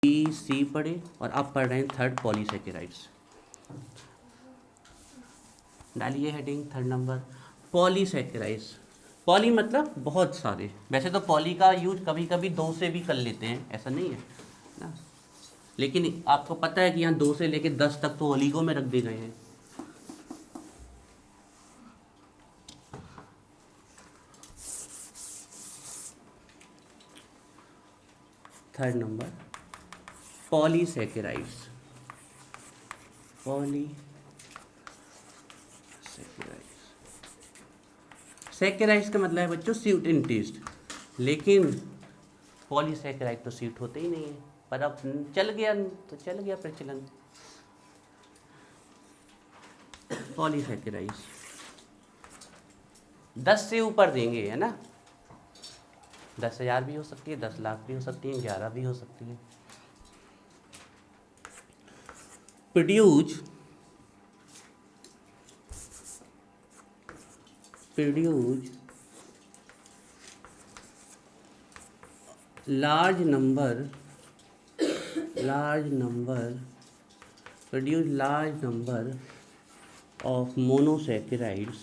B C पढ़े और अब पढ़ रहे हैं थर्ड पॉलीसेकेराइड्स। डालिए heading third number polysaccharides. Poly मतलब बहुत सारे, वैसे तो पॉली का यूज कभी कभी दो से भी कर लेते हैं, ऐसा नहीं है ना, लेकिन आपको पता है कि यहाँ 2 से लेके 10 तक तो ओलिगो में रख दिए गए हैं। Third number polysaccharides. सेकेराइड्स का मतलब है बच्चों स्वीट इन टेस्ट, लेकिन पॉलीसेकेराइड तो स्वीट होते ही नहीं है, पर अब चल गया तो चल गया प्रचलन। पॉलीसेकेराइड्स 10 से ऊपर देंगे, है ना, 10,000 भी हो सकती है, 10 लाख भी हो सकती है, 11 भी हो सकती है। Produce large number of monosaccharides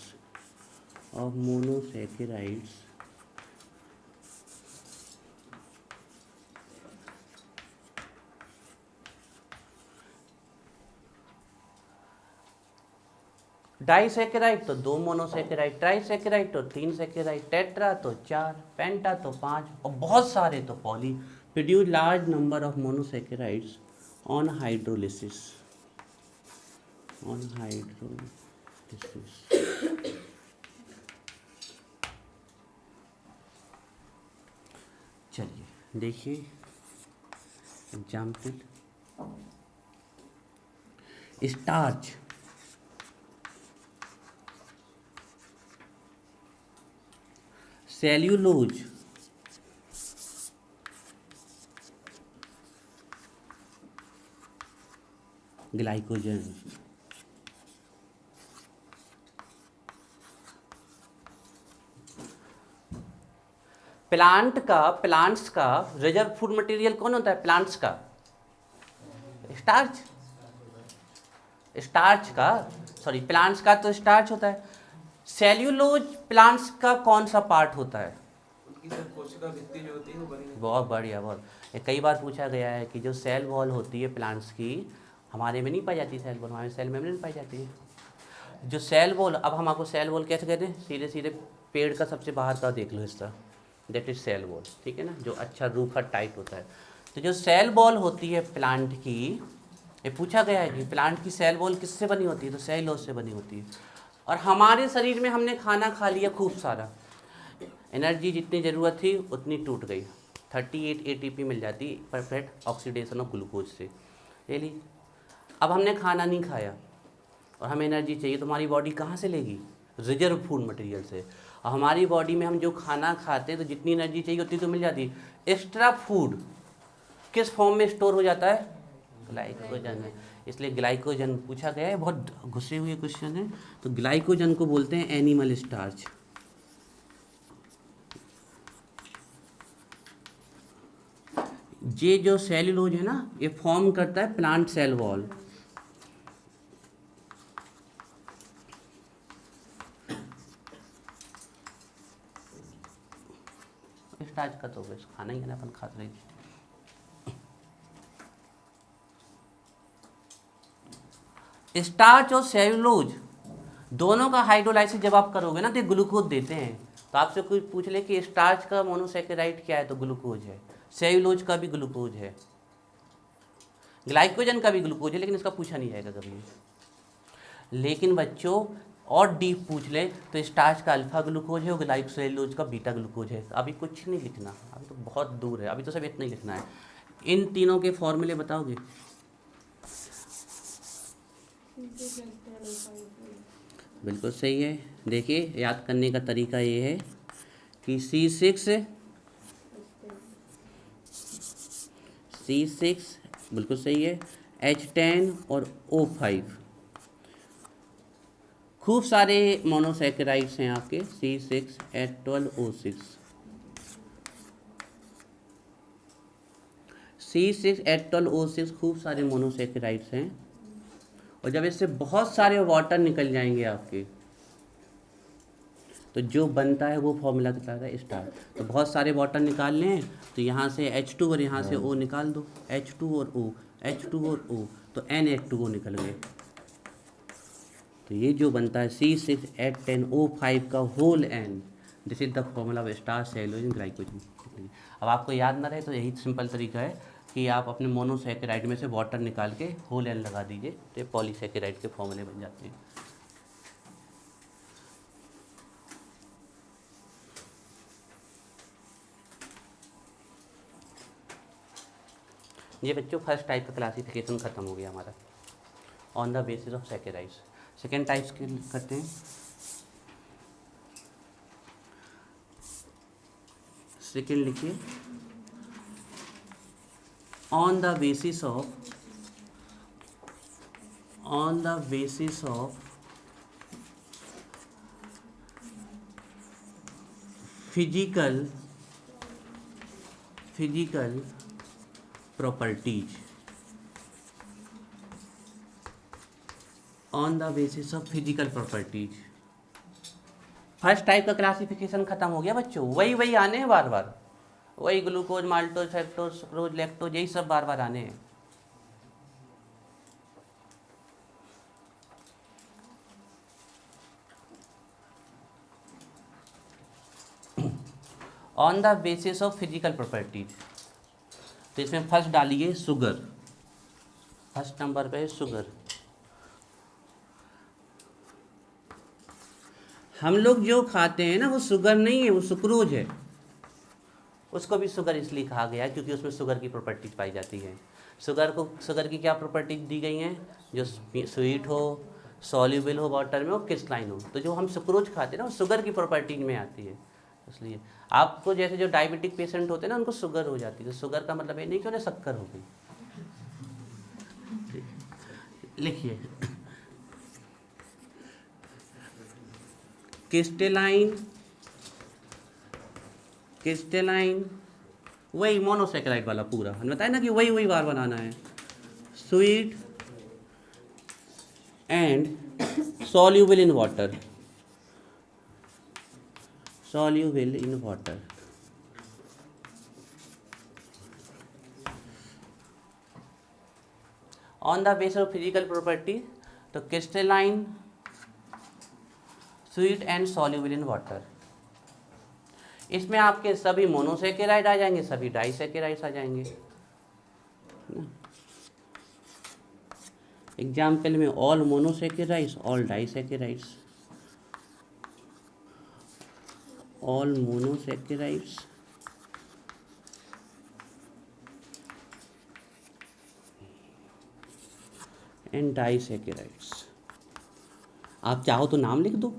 disaccharide तो 2 मोनोसेकेराइड, ट्राइसेकेराइड तो 3 सेकेराइड, टेट्रा तो 4, पेंटा तो 5 और बहुत सारे तो poly. Produce large number of monosaccharides on hydrolysis. चलिए देखिए example. Starch cellulose glycogen. Plants का रिजर्व फूड मटेरियल कौन होता है? प्लांट्स का स्टार्च का सॉरी प्लांट्स का तो स्टार्च होता है। सेल्यूलोज प्लांट्स का कौन सा पार्ट होता है? कोशिका भित्ति जो होती है वो बनी। बहुत बढ़िया, बहुत। ये कई बार पूछा गया है कि जो सेल वॉल होती है प्लांट्स की, हमारे में नहीं पाई जाती सेल वॉल, हमारे सेल मेम्ब्रेन पाई जाती है। जो सेल वॉल, अब हम आपको सेल वॉल कैसे कहते हैं? सीधे सीधे पेड़ का सबसे बाहर का देख लो हिस्सा, दैट इज सेल वॉल, ठीक है ना, जो अच्छा रूखा टाइट होता है। तो जो सेल वॉल होती है प्लांट की, ये पूछा गया है कि प्लांट की सेल वॉल किससे बनी होती है? तो सेल्यूलोज से बनी होती है। और हमारे शरीर में हमने खाना खा लिया खूब सारा, एनर्जी जितनी ज़रूरत थी उतनी टूट गई, 38 ATP मिल जाती परफेक्ट ऑक्सीडेशन ऑफ ग्लूकोज से, ले ली। अब हमने खाना नहीं खाया और हमें एनर्जी चाहिए, तो हमारी बॉडी कहाँ से लेगी? रिजर्व फूड मटेरियल से। और हमारी बॉडी में हम जो खाना खाते हैं तो जितनी एनर्जी चाहिए उतनी तो मिल जाती है। एक्स्ट्रा फूड किस फॉर्म में स्टोर हो जाता है? ग्लाइकोजन में। इसलिए ग्लाइकोजन पूछा गया है, बहुत घुसे हुए क्वेश्चन है। तो ग्लाइकोजन को बोलते हैं एनिमल स्टार्च। ये जो सेल्यूलोज है ना, ये फॉर्म करता है प्लांट सेल वॉल। स्टार्च का तो बस खाना ही है ना, अपन खाते रहे। स्टार्च और सेल्यूलोज दोनों का हाइड्रोलाइसिस जब आप करोगे ना तो ग्लूकोज देते हैं। तो आपसे कोई पूछ ले कि स्टार्च का मोनोसेकेराइड क्या है, तो ग्लूकोज है। सेल्यूलोज का भी ग्लूकोज है, ग्लाइकोजन का भी ग्लूकोज है, लेकिन इसका पूछा नहीं जाएगा कभी। लेकिन बच्चों और डीप पूछ ले तो स्टार्च का अल्फा ग्लूकोज है और ग्लाइकोसेल्यूलोज का बीटा ग्लूकोज है। अभी कुछ नहीं लिखना, अभी तो बहुत दूर है, अभी तो सब इतना ही लिखना है। इन तीनों के फॉर्मूले बताओगे? बिल्कुल सही है। देखिए याद करने का तरीका ये है कि C6 बिल्कुल सही है, H10 और O5 खूब सारे मोनोसेकेराइड्स हैं आपके, C6 H12 O6। C6H12O6 खूब सारे मोनोसेकेराइड्स हैं, और जब इससे बहुत सारे वाटर निकल जाएंगे आपके, तो जो बनता है वो फॉर्मूला कहलाता है स्टार। तो बहुत सारे वाटर निकाल लें तो यहाँ से H2 और यहाँ से O निकाल दो, H2 और O, H2 और O, तो NH2O निकल गए। तो ये जो बनता है C6H10O5 का whole N, this is the formula of starch cellulose glycogen. अब आपको याद ना रहे तो यही सिंपल तरीका है कि आप अपने मोनोसेकेराइड में से वाटर निकाल के होल N लगा दीजिए, तो पॉलीसेकेराइड के फॉर्मूले बन जाते हैं। ये बच्चों फर्स्ट टाइप का क्लासिफिकेशन खत्म हो गया हमारा on the basis of saccharides. Second types के करते हैं। सेकेंड लिखिए, on the basis of physical properties, on the basis of physical properties. First type का क्लासिफिकेशन खत्म हो गया बच्चों, वही आने हैं बार बार, वही glucose, maltose, fructose, sucrose, lactose, यही सब बार बार आने हैं। On the basis of physical properties, तो इसमें फर्स्ट डालिए शुगर, फर्स्ट नंबर पे है शुगर। हम लोग जो खाते हैं ना वो शुगर नहीं है, वो सुक्रोज है। उसको भी शुगर इसलिए कहा गया है क्योंकि उसमें शुगर की प्रॉपर्टीज पाई जाती है। शुगर की क्या प्रॉपर्टीज दी गई हैं, जो स्वीट हो, सॉल्युबल हो वाटर में, और क्रिस्टलाइन हो। तो जो हम सुक्रोज खाते हैं ना वो शुगर की प्रॉपर्टीज में आती है। इसलिए आपको जैसे जो डायबिटिक पेशेंट होते हैं ना उनको शुगर हो जाती है, तो शुगर का मतलब ये नहीं कि उन्हें शक्कर हो गई। लिखिए, क्रिस्टलाइन वही मोनोसेकेराइड वाला पूरा, हमने बताया ना कि वही बार बनाना है। Sweet and soluble in water, soluble in water। On the basis of physical property, तो crystalline, sweet and soluble in water। इसमें आपके सभी मोनोसेकेराइड आ जाएंगे, सभी डाइसेकेराइड्स आ जाएंगे। एग्जाम्पल में all monosaccharides, all disaccharides, all monosaccharides and disaccharides। आप चाहो तो नाम लिख दो,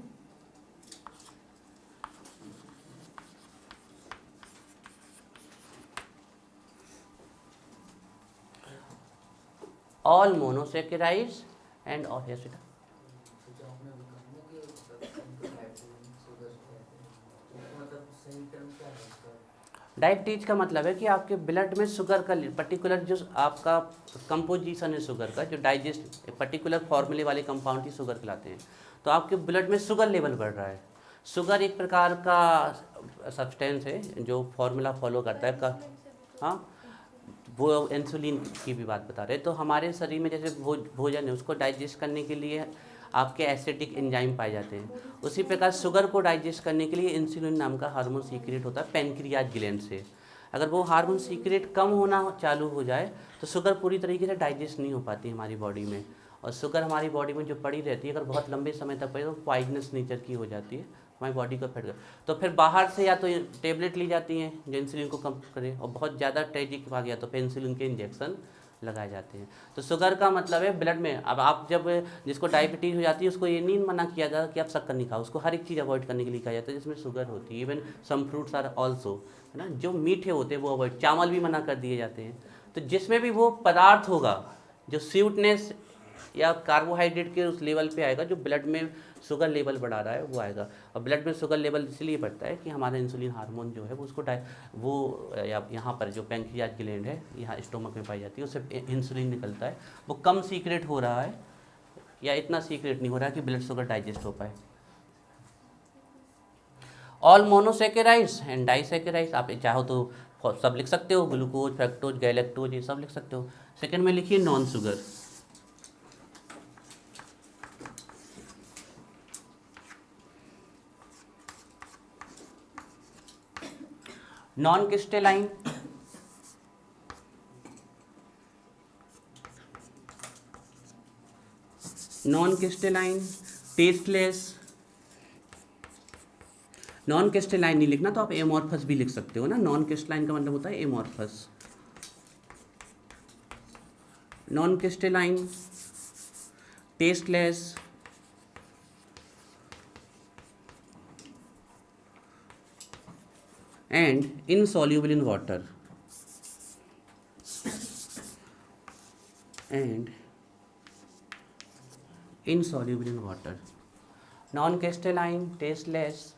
all monosaccharides and all diabetes का मतलब है कि आपके ब्लड में शुगर का पर्टिकुलर जो आपका कंपोजिशन है शुगर का, जो डाइजेस्ट पर्टिकुलर फॉर्मूले वाले कंपाउंड की शुगर कहलाते हैं। तो आपके ब्लड में शुगर लेवल बढ़ रहा है। शुगर एक प्रकार का सब्सटेंस है जो फॉर्मूला फॉलो करता है का, हाँ वो इंसुलिन की भी बात बता रहे हैं। तो हमारे शरीर में जैसे भोजन है उसको डाइजेस्ट करने के लिए आपके एसिडिक एंजाइम पाए जाते हैं, उसी प्रकार शुगर को डाइजेस्ट करने के लिए इंसुलिन नाम का हार्मोन सीक्रेट होता है पैनक्रियाज ग्लैंड से। अगर वो हार्मोन सीक्रेट कम होना चालू हो जाए तो शुगर पूरी तरीके से डाइजेस्ट नहीं हो पाती हमारी बॉडी में, और शुगर हमारी बॉडी में जो पड़ी रहती है अगर बहुत लंबे समय तक पड़ी तो पॉइजनस नेचर की हो जाती है, हमारी बॉडी को इफेक्ट कर। तो फिर बाहर से या तो टेबलेट ली जाती हैं जो इंसुलिन को कम करे, और बहुत ज़्यादा ट्रेजिक आ गया तो फिर इंसुलिन के इंजेक्शन लगाए जाते हैं। तो शुगर का मतलब है ब्लड में, अब आप जब जिसको डायबिटीज़ हो जाती है उसको ये नहीं मना किया जाता कि आप शक्कर नहीं खाओ, उसको हर एक चीज़ अवॉइड करने के लिए कहा जाता है जिसमें शुगर होती है। Even some fruits are also, है ना, जो मीठे होते हैं वो अवॉइड, चावल भी मना कर दिए जाते हैं। तो जिसमें भी वो पदार्थ होगा जो स्वीटनेस या कार्बोहाइड्रेट के उस लेवल पे आएगा जो ब्लड में शुगर लेवल बढ़ा रहा है वो आएगा। और ब्लड में शुगर लेवल इसलिए बढ़ता है कि हमारा इंसुलिन हार्मोन जो है वो उसको वो यहाँ पर जो पैंक्रियाज ग्लैंड है यहाँ स्टोमक में पाई जाती है उससे इंसुलिन निकलता है, वो कम सीक्रेट हो रहा है या इतना सीक्रेट नहीं हो रहा है कि ब्लड शुगर डाइजेस्ट हो पाए। ऑल मोनोसेकेराइड्स एंड डाइसेकेराइड्स आप चाहो तो सब लिख सकते हो, ग्लूकोज, फ्रक्टोज, गैलेक्टोज ये सब लिख सकते हो। सेकंड में लिखिए non sugar. Non crystalline, non crystalline, tasteless. Non crystalline नहीं लिखना तो आप एमॉर्फस भी लिख सकते हो ना, नॉन क्रिस्टलाइन का मतलब होता है amorphous. Non crystalline, tasteless, and insoluble in water, and insoluble in water. Non crystalline, tasteless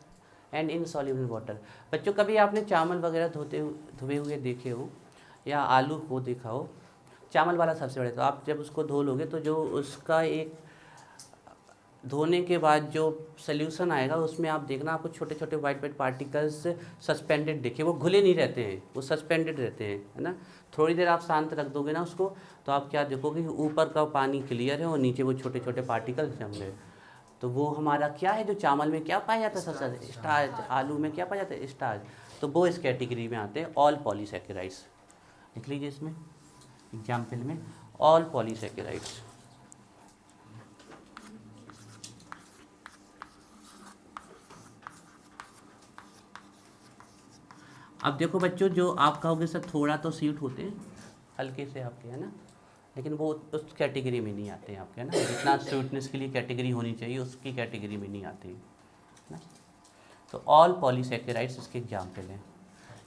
and insoluble in water. बच्चों कभी आपने चावल वगैरह धोए हुए देखे हो या आलू को देखा हो, चावल वाला सबसे बड़ा, तो आप जब उसको धो लोगे तो जो उसका एक धोने के बाद जो सोल्यूशन आएगा उसमें आप देखना आपको छोटे छोटे वाइट वाइट पार्टिकल्स सस्पेंडेड दिखे, वो घुले नहीं रहते हैं, वो सस्पेंडेड रहते हैं, है ना। थोड़ी देर आप शांत रख दोगे ना उसको तो आप क्या देखोगे कि ऊपर का पानी क्लियर है और नीचे वो छोटे छोटे पार्टिकल्स जम गए। तो वो हमारा क्या है, जो चावल में क्या पाया जाता है सबसे, स्टार्च। आलू में क्या पाया जाता है, स्टार्च। तो वो इस कैटेगरी में आते हैं, ऑल पॉलीसैकेराइड्स। लिख लीजिए इसमें एग्जाम्पल में, ऑल पॉलीसैकेराइड्स। अब देखो बच्चों, जो आप कहोगे सर थोड़ा तो स्वीट होते हैं, हल्के से आपके, है ना, लेकिन वो उस कैटेगरी में नहीं आते हैं आपके, है ना। जितना स्वीटनेस के लिए कैटेगरी होनी चाहिए उसकी कैटेगरी में नहीं आते हैं ना। तो ऑल पॉलीसैकेराइड्स इसके एग्जाम्पल हैं।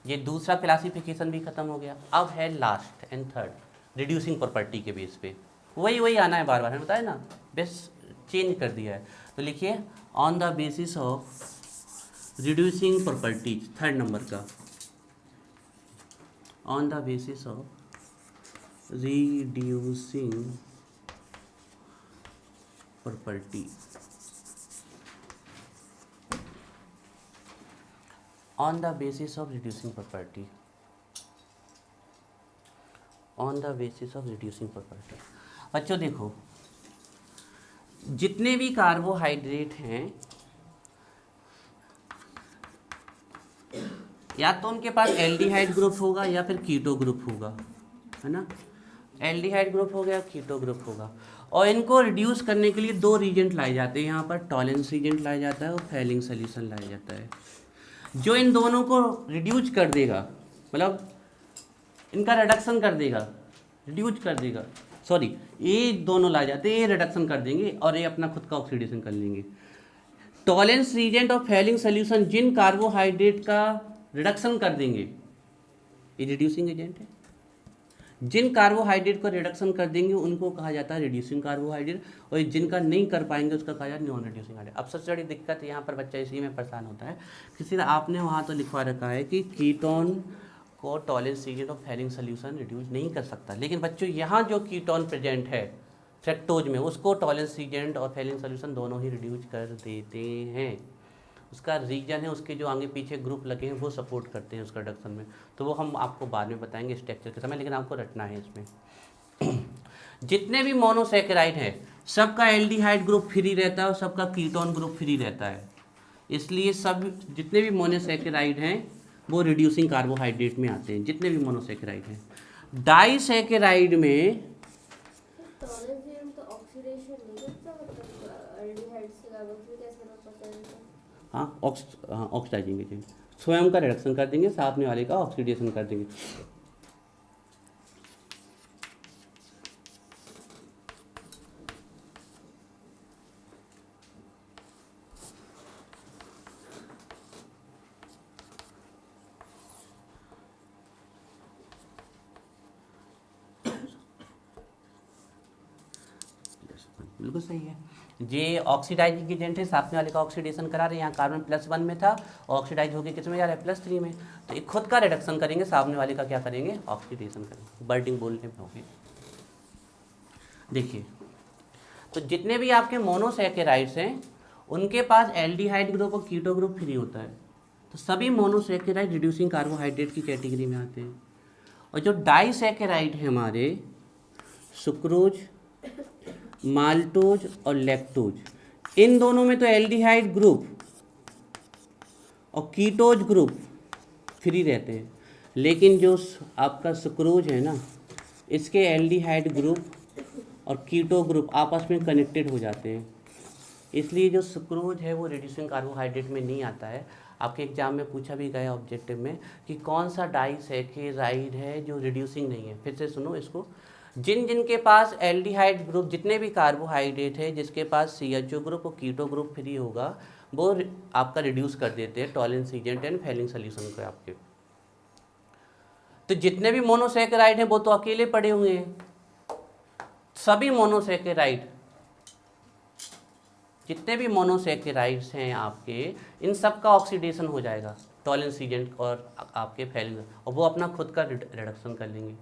ये दूसरा क्लासिफिकेशन भी खत्म हो गया। अब है last and third, reducing property के बेस पे। वही आना है बार बार, है बताया ना, बेस चेंज कर दिया है। तो लिखिए on the basis of reducing properties, third number का, on the basis of reducing property, on the basis of reducing property, on the basis of reducing property। बच्चों देखो, जितने भी कार्बोहाइड्रेट हैं या तो उनके पास एल्डिहाइड ग्रुप होगा या फिर कीटो ग्रुप होगा, है ना। एल्डिहाइड ग्रुप हो गया, कीटो ग्रुप होगा। और इनको रिड्यूस करने के लिए दो रीजेंट लाए जाते हैं यहाँ पर, टॉलेंस रीजेंट लाया जाता है और फैलिंग सोल्यूशन लाया जाता है, जो इन दोनों को रिड्यूस कर देगा, मतलब इनका रिडक्शन कर देगा, रिड्यूस कर देगा, सॉरी, ये दोनों लाए जाते हैं, ये रिडक्शन कर देंगे और ये अपना खुद का ऑक्सीडेशन कर लेंगे। टॉलेंस रीजेंट और फैलिंग सोल्यूशन जिन कार्बोहाइड्रेट का रिडक्शन कर देंगे, ये रिड्यूसिंग एजेंट है। जिन कार्बोहाइड्रेट को रिडक्शन कर देंगे उनको कहा जाता है रिड्यूसिंग कार्बोहाइड्रेट, और जिनका नहीं कर पाएंगे उसका कहा जाता है नॉन रिड्यूसिंग हाइड्रेट। अब सबसे बड़ी दिक्कत यहाँ पर बच्चा इसी में परेशान होता है, किसी ने आपने वहाँ तो लिखवा रखा है कि कीटोन को टॉलेंस रीजेंट और फैलिंग सोल्यूशन रिड्यूस नहीं कर सकता, लेकिन बच्चों यहाँ जो कीटोन प्रेजेंट है फ्रक्टोज में, उसको टॉलेंस रीजेंट और फैलिंग सोल्यूशन दोनों ही रिड्यूस कर देते हैं। उसका रीजन है, उसके जो आगे पीछे ग्रुप लगे हैं वो सपोर्ट करते हैं उसका रिडक्शन में, तो वो हम आपको बाद में बताएंगे स्ट्रक्चर के समय, लेकिन आपको रटना है इसमें। जितने भी मोनोसैकेराइड हैं सबका एल्डिहाइड ग्रुप फ्री रहता है और सबका कीटोन ग्रुप फ्री रहता है, इसलिए सब जितने भी मोनोसैकेराइड हैं वो रिड्यूसिंग कार्बोहाइड्रेट में आते हैं, जितने भी मोनोसैकेराइड हैं। डाइसैकेराइड में हाँ ऑक्सीडाइजिंग एजेंट स्वयं का रिडक्शन कर देंगे, सामने वाले का ऑक्सीडेशन कर देंगे। बिल्कुल सही है। ये ऑक्सीडाइजिंग एजेंट है, सामने वाले का ऑक्सीडेशन करा रहे हैं, यहाँ कार्बन +1 में था, ऑक्सीडाइज होकर किस में जा रहा है +3 में, तो एक खुद का रिडक्शन करेंगे, सामने वाले का क्या करेंगे ऑक्सीडेशन करेंगे, बर्निंग बोलने में होगी। देखिए तो जितने भी आपके मोनोसैकेराइड्स हैं उनके पास एल्डिहाइड ग्रुप और कीटो ग्रुप फ्री होता है, तो सभी मोनोसैकेराइड रिड्यूसिंग कार्बोहाइड्रेट की कैटेगरी में आते हैं। और जो डाइसैकेराइड है हमारे, सुक्रोज, माल्टोज और लैक्टोज, इन दोनों में तो एल्डिहाइड ग्रुप और कीटोज ग्रुप फ्री रहते हैं, लेकिन जो आपका सुक्रोज है ना, इसके एल्डिहाइड ग्रुप और कीटो ग्रुप आपस में कनेक्टेड हो जाते हैं, इसलिए जो सुक्रोज है वो रिड्यूसिंग कार्बोहाइड्रेट में नहीं आता है। आपके एग्जाम में पूछा भी गया ऑब्जेक्टिव में कि कौन सा डाइसैकेराइड है जो रिड्यूसिंग नहीं है। फिर से सुनो इसको, जिन जिनके पास एल्डिहाइड ग्रुप, जितने भी कार्बोहाइड्रेट है जिसके पास CHO ग्रुप और कीटो ग्रुप फ्री होगा, वो आपका रिड्यूस कर देते हैं tolerance agent and Fehling solution को आपके। तो जितने भी मोनोसैकेराइड हैं वो तो अकेले पड़े हुए हैं, सभी मोनोसैकेराइड, जितने भी मोनोसैकेराइड्स हैं आपके, इन सब का ऑक्सीडेशन हो जाएगा टॉलरेंस एजेंट और आपके फैलिंग, और वो अपना खुद का रिडक्शन कर लेंगे।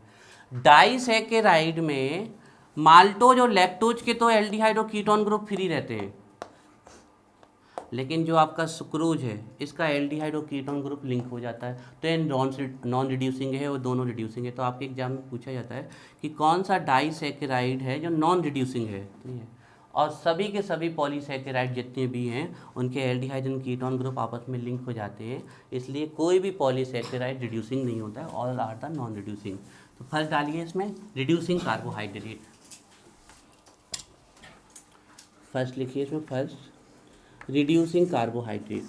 डाइसैकेराइड में माल्टोज और लैक्टोज के तो एल्डिहाइड और कीटोन ग्रुप फ्री रहते हैं, लेकिन जो आपका सुक्रोज है इसका एल्डिहाइड और कीटोन ग्रुप लिंक हो जाता है, तो ये नॉन रिड्यूसिंग है और दोनों रिड्यूसिंग है। तो आपके एग्जाम में पूछा जाता है कि कौन सा डाइसैकेराइड है जो नॉन रिड्यूसिंग है, ठीक है, और सभी के सभी पॉलीसैकेराइड जितने भी हैं उनके एल्डिहाइड एंड कीटोन ग्रुप आपस में लिंक हो जाते हैं, इसलिए कोई भी पॉलीसैकेराइड रिड्यूसिंग नहीं होता है, all are the non reducing. तो फर्स्ट डालिए इसमें रिड्यूसिंग कार्बोहाइड्रेट, फर्स्ट लिखिए इसमें, फर्स्ट रिड्यूसिंग कार्बोहाइड्रेट।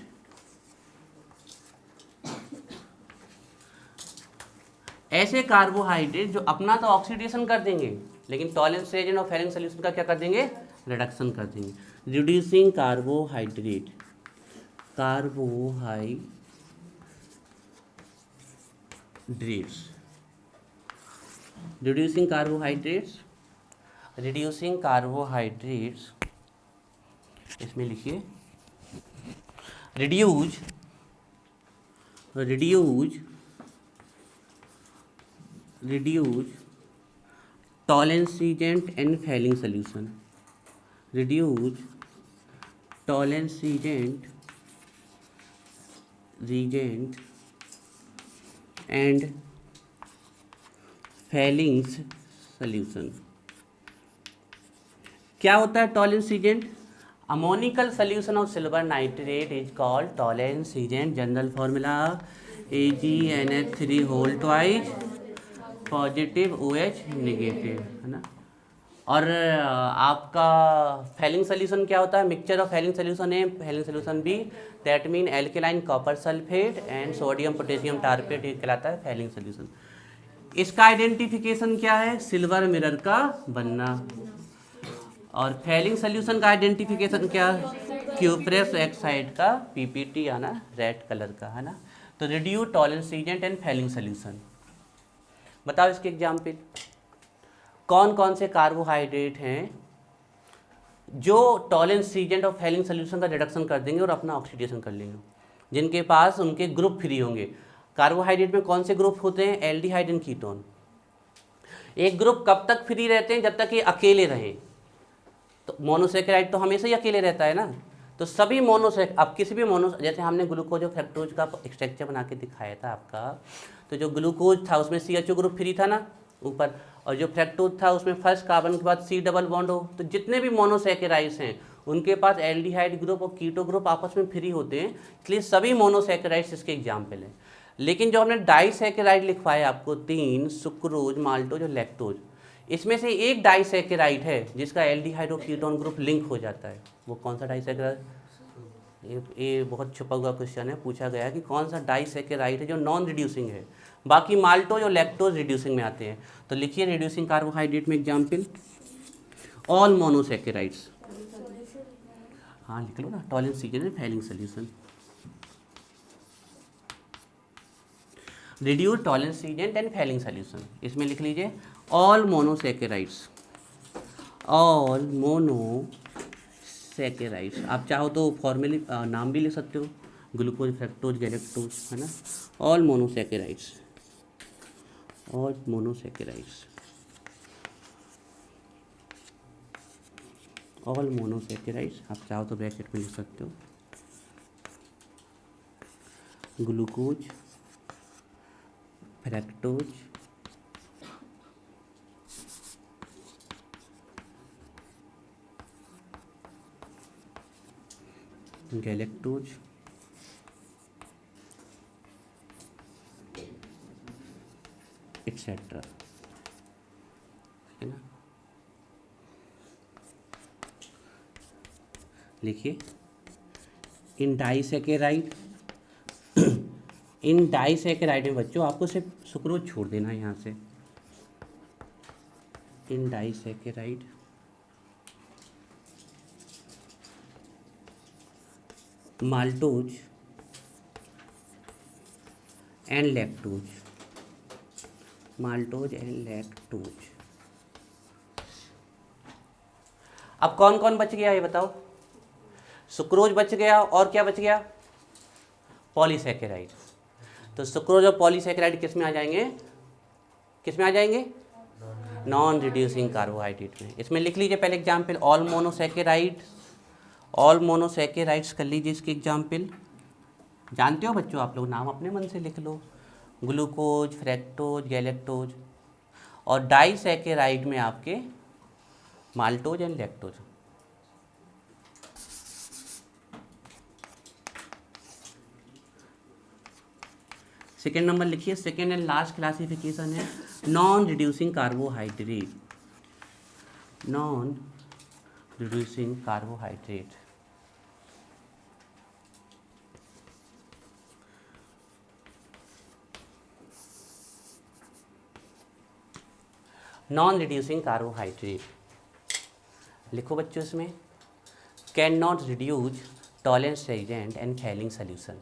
ऐसे कार्बोहाइड्रेट जो अपना तो ऑक्सीडेशन कर देंगे, लेकिन टॉलरेंस एजेंट और फैलिंग सोल्यूशन का क्या कर देंगे, रिडक्शन कर देंगे। रिड्यूसिंग कार्बोहाइड्रेट, रिड्यूसिंग कार्बोहाइड्रेट्स, इसमें लिखिए reduce Tollens agent and Fehling solution, reduce Tollens agent and Fehling solution. क्या होता है Tollens agent? Ammoniacal solution of silver nitrate is called Tollens agent. General formula AgNH3 whole twice positive OH negative, है ना। और आपका Fehling solution क्या होता है? Mixture of Fehling solution A, Fehling solution B, that mean alkaline copper sulphate and sodium potassium tartrate, ये कहलाता है फैलिंग सोल्यूशन। इसका आइडेंटिफिकेशन क्या है? सिल्वर मिरर का बनना। और फैलिंग सोल्यूशन का आइडेंटिफिकेशन क्या? क्यूप्रेस ऑक्साइड का PPT आना रेड कलर का, है ना। तो reduce tolerance agent and Fehling solution. बताओ इसके एग्जाम्पल, कौन कौन से कार्बोहाइड्रेट हैं जो टॉलरेंस एजेंट और फैलिंग सोल्यूशन का रिडक्शन कर देंगे और अपना ऑक्सीडेशन कर लेंगे, जिनके पास उनके ग्रुप फ्री होंगे। कार्बोहाइड्रेट में कौन से ग्रुप होते हैं? Aldehyde and ketone. एक ग्रुप कब तक फ्री रहते हैं? जब तक ये अकेले रहें। तो मोनोसैकेराइड तो हमेशा ही अकेले रहता है ना, तो सभी अब किसी भी जैसे हमने ग्लूकोज और फ्रक्टोज का स्ट्रक्चर बना के दिखाया था आपका, तो जो ग्लूकोज था उसमें CHO ग्रुप फ्री था ना ऊपर, और जो फ्रक्टोज था उसमें फर्स्ट कार्बन के बाद C डबल बॉन्ड हो। तो जितने भी मोनोसैकेराइड्स हैं उनके पास एल्डिहाइड ग्रुप और कीटो ग्रुप आपस में फ्री होते हैं, इसलिए सभी मोनोसैकेराइड्स इसके एग्जाम्पल हैं। लेकिन जो हमने डाइसैकेराइड लिखवाया आपको 3, सुक्रोज, माल्टोज और लैक्टोज, इसमें से एक डाइसैकेराइड है जिसका एल्डिहाइड और कीटोन ग्रुप लिंक हो जाता है। वो कौन सा डाइसैकेराइड? ये बहुत छुपा हुआ क्वेश्चन है, पूछा गया कि कौन सा डाइसैकेराइड है जो नॉन रिड्यूसिंग है। बाकी माल्टोज और लैक्टोज रिड्यूसिंग में आते हैं। तो लिखिए रिड्यूसिंग कार्बोहाइड्रेट में एग्जाम्पल, ऑल मोनोसैकेराइड्स। हाँ लिख लो ना, tolerance agent and Fehling solution. Reduce tolerance agent and Fehling solution, इसमें लिख लीजिए ऑल मोनोसैकेराइड्स, ऑल मोनोसैकेराइड्स। आप चाहो तो फॉर्मली नाम भी लिख सकते हो, ग्लूकोज, फ्रक्टोज, गैलेक्टोज, है ना। All monosaccharides, all monosaccharides, all monosaccharides. आप चाहो तो ब्रैकेट में लिख सकते हो, ग्लूकोज, फ्रक्टोज, गैलेक्टोज, एटसेट्रा, है ना। लिखिए इन डाइसैकेराइड, इन डाइसैकेराइड में बच्चों आपको सिर्फ सुक्रोज छोड़ देना है यहाँ से। इन disaccharide maltose and lactose, maltose and lactose. अब कौन कौन बच गया ये बताओ? सुक्रोज बच गया, और क्या बच गया? पॉलीसैकेराइड। तो सुक्रोज और पॉलीसैकेराइड किस में आ जाएंगे? किस में आ जाएंगे? नॉन रिड्यूसिंग कार्बोहाइड्रेट में। इसमें लिख लीजिए पहले example, all monosaccharide, all monosaccharides कर लीजिए इसके एग्जाम्पल। जानते हो बच्चों आप लोग, नाम अपने मन से लिख लो, ग्लूकोज, फ्रैक्टोज, गैलेक्टोज। और डाइसैकेराइड में आपके maltose and lactose. Second number लिखिए, सेकेंड एंड लास्ट क्लासिफिकेशन है non reducing carbohydrate, non reducing carbohydrate. Non reducing carbohydrate लिखो बच्चों इसमें, can not reduce tolerance agent and Fehling solution.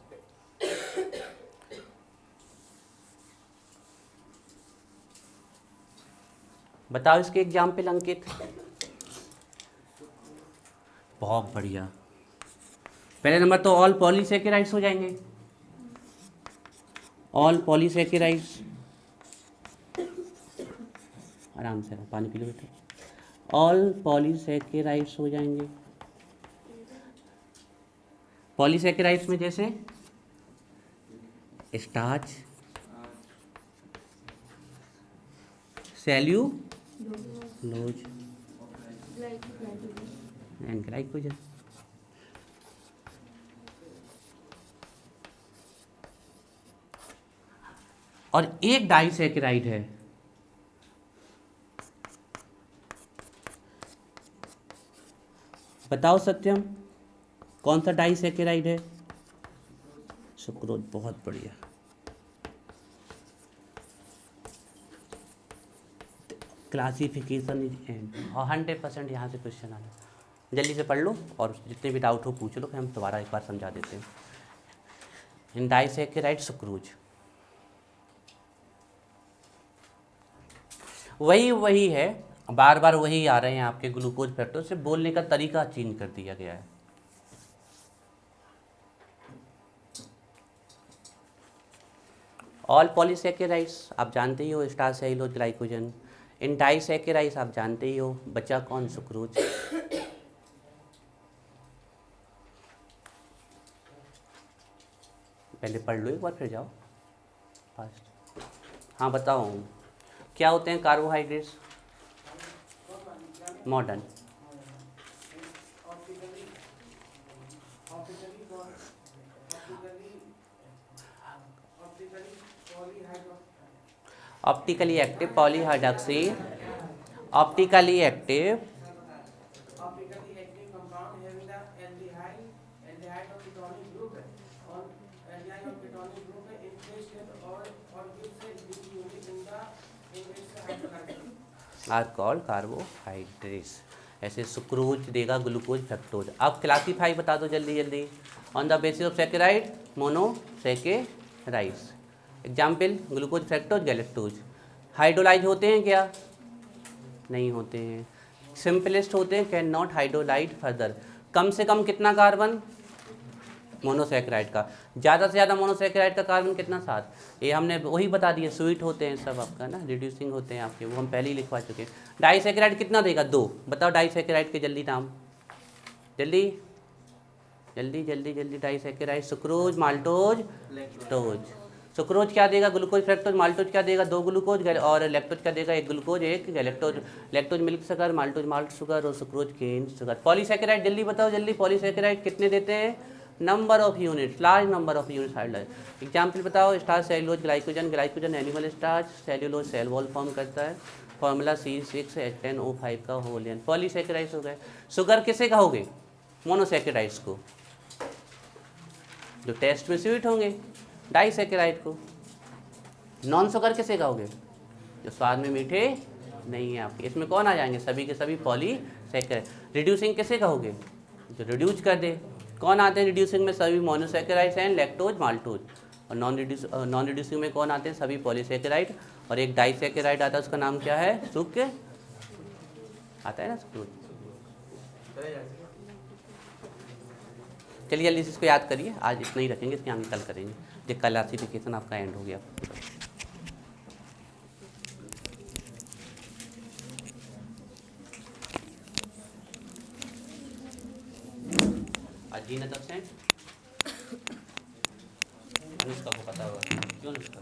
बताओ इसके एग्जाम्पल अंकित। बहुत बढ़िया। पहले नंबर तो ऑल पॉलीसैकेराइड्स हो जाएंगे, ऑल पॉलीसैकेराइड्स। आराम से पानी पी लो बेटा। ऑल पॉलीसैकेराइड्स हो जाएंगे। पॉलीसैकेराइड्स में जैसे स्टार्च, सेल्यूलोज एंड ग्लाइकोजन। और एक डाइसैकेराइड है, बताओ सत्यम कौन सा डाइसैकेराइड है? सुक्रोज। बहुत बढ़िया। क्लासिफिकेशन इज एंड, और 100% यहाँ से क्वेश्चन आना। जल्दी से पढ़ लो और जितने भी डाउट हो पूछ लो, फिर हम दोबारा एक बार समझा देते हैं। इन डाइसैकेराइड सुक्रोज, वही है, बार बार वही आ रहे हैं आपके ग्लूकोज, फ्रक्टोज। से बोलने का तरीका चेंज कर दिया गया है। ऑल पॉलीसैकेराइड्स आप जानते ही हो, स्टार्च, सेल्यूलोज, ग्लाइकोजन। इन डाइसैकेराइड्स आप जानते ही हो, बचा कौन? सुक्रोज। पहले पढ़ लो एक बार फिर जाओ फास्ट। हाँ बताओ, क्या होते हैं carbohydrates modern? Optically active polyhydroxy, optically active are called carbohydrates. ऐसे सुक्रोज देगा, ग्लूकोज, फ्रक्टोज। अब क्लासीफाई बता दो जल्दी जल्दी। On the basis of saccharide, monosaccharides. Example, glucose, fructose, galactose. Hydrolyse होते हैं क्या? नहीं होते हैं। सिंपलेस्ट होते हैं कैन नॉट हाइड्रोलाइट फर्दर। कम से कम कितना कार्बन मोनोसेकेराइड का, ज़्यादा से ज़्यादा मोनोसेकेराइड का कार्बन कितना 7। ये हमने वही बता दिया, स्वीट होते हैं सब आपका ना, रिड्यूसिंग होते हैं आपके, वो हम पहले ही लिखवा चुके हैं। डाइसेकेराइड कितना देगा 2, बताओ डाइसेकेराइड के जल्दी नाम, जल्दी जल्दी जल्दी जल्दी। Disaccharide sucrose maltose toes. Sucrose क्या देगा ग्लूकोज फ्रैक्टोज, माल्टोज क्या देगा 2 ग्लूकोज और लैक्टोज क्या देगा 1 glucose 1 lactose. Lactose milk sugar, maltose malt sugar और सुक्रोज केन शुगर। पॉलीसेकेराइड जल्दी बताओ जल्दी, पॉलीसेकेराइड कितने देते हैं, number of units, large number of units hydrolyse. Example बताओ, starch cellulose glycogen, glycogen animal starch, cellulose cell wall form करता है, फॉर्मूला C6H10O5 का होल एन। पॉलीसेकेराइड्स हो गए। शुगर किसे कहोगे, मोनोसेकेराइड्स को, जो टेस्ट में स्वीट होंगे, डाइसेकेराइड को। नॉन शुगर किसे कहोगे, जो स्वाद में मीठे नहीं है आपके। इसमें कौन आ जाएंगे, सभी के सभी पॉलीसेकेराइड। रिड्यूसिंग किसे कहोगे, जो रिड्यूस कर दे। कौन आते हैं रिड्यूसिंग में, सभी मोनोसेकेराइड्स एंड लैक्टोज माल्टोज। और नॉन रिड्यूसिंग में कौन आते हैं, सभी पॉलीसेकेराइड। और एक डाइसेकेराइड आता है, उसका नाम क्या है, शुक्र आता है ना, शुक्र। चलिए जल्दी से इसको याद करिए, आज इतना ही रखेंगे, इसके आगे कल करेंगे। ये क्लासिफिकेशन आपका एंड हो गया। जीनत अब्सेंट, अनुष्का को पता होगा क्यों अनुष्का।